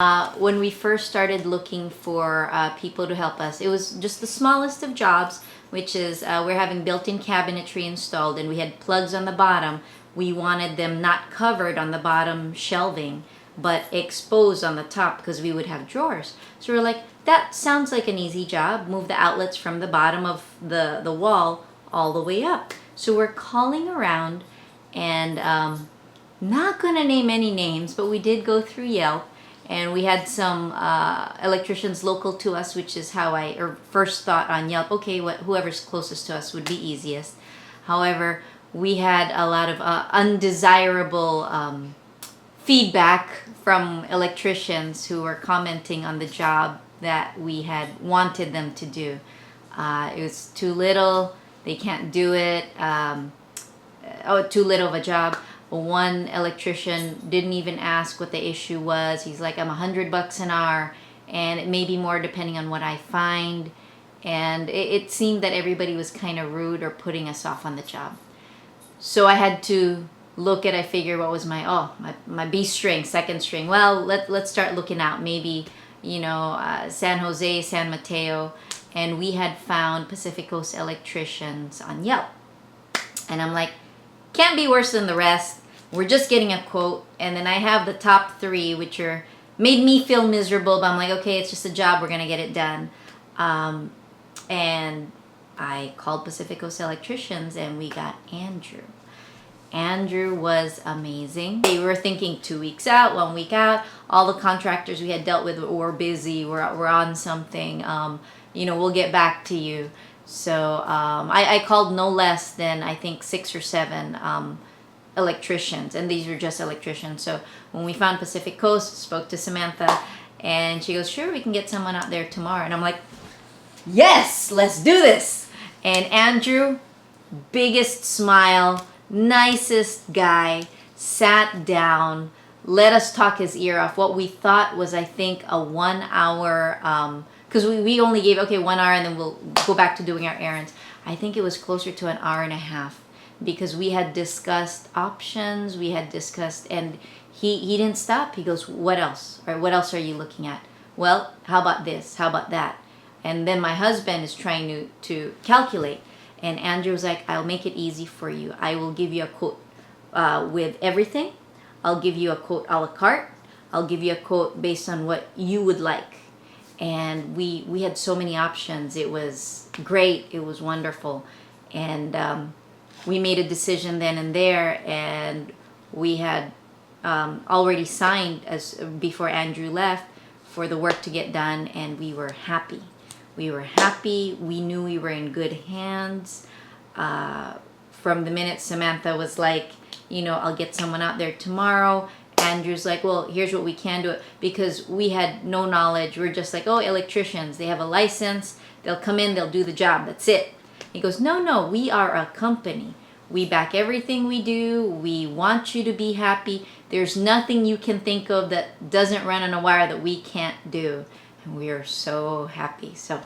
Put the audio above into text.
When we first started looking for people to help us, it was just the smallest of jobs, which is we're having built-in cabinetry installed and we had plugs on the bottom. We wanted them not covered on the bottom shelving, but exposed on the top because we would have drawers. So we're like, that sounds like an easy job. Move the outlets from the bottom of the wall all the way up. So we're calling around and not going to name any names, but we did go through Yelp. And we had some electricians local to us, which is how I first thought on Yelp, okay, whoever's closest to us would be easiest. However, we had a lot of undesirable feedback from electricians who were commenting on the job that we had wanted them to do. It was too little, they can't do it, too little of a job. One electrician didn't even ask what the issue was. He's like, I'm $100 an hour, and it may be more depending on what I find. And it seemed that everybody was kind of rude or putting us off on the job. So I had to look at, I figured what was my B string, second string. Well, let's start looking out. Maybe, San Jose, San Mateo. And we had found Pacific Coast electricians on Yelp. And I'm like, can't be worse than the rest. We're just getting a quote. And then I have the top three, which made me feel miserable. But I'm like, okay, it's just a job. We're going to get it done. And I called Pacific Coast Electricians and we got Andrew. Andrew was amazing. We were thinking 2 weeks out, 1 week out. All the contractors we had dealt with were busy. We're on something. We'll get back to you. So I called no less than, I think, 6 or 7 electricians, and these were just electricians. So when we found Pacific Coast, spoke to Samantha, and she goes, sure, we can get someone out there tomorrow. And I'm like, yes, let's do this. And Andrew, biggest smile, nicest guy, sat down, let us talk his ear off. What we thought was, I think, a 1 hour, because we only gave, 1 hour and then we'll go back to doing our errands. I think it was closer to an hour and a half because we had discussed options, we had discussed, and he didn't stop. He goes, what else? Or what else are you looking at? Well, how about this? How about that? And then my husband is trying to calculate. And Andrew was like, I'll make it easy for you. I will give you a quote with everything. I'll give you a quote a la carte. I'll give you a quote based on what you would like. And we had so many options. It was great. It was wonderful. And we made a decision then and there. And we had already signed before Andrew left for the work to get done. And we were happy. We were happy. We knew we were in good hands. From the minute Samantha was like, I'll get someone out there tomorrow. Andrew's like, well, here's what we can do. Because we had no knowledge. We're just like, oh, electricians. They have a license. They'll come in. They'll do the job. That's it. He goes, no, we are a company. We back everything we do. We want you to be happy. There's nothing you can think of that doesn't run on a wire that we can't do. And we are so happy. So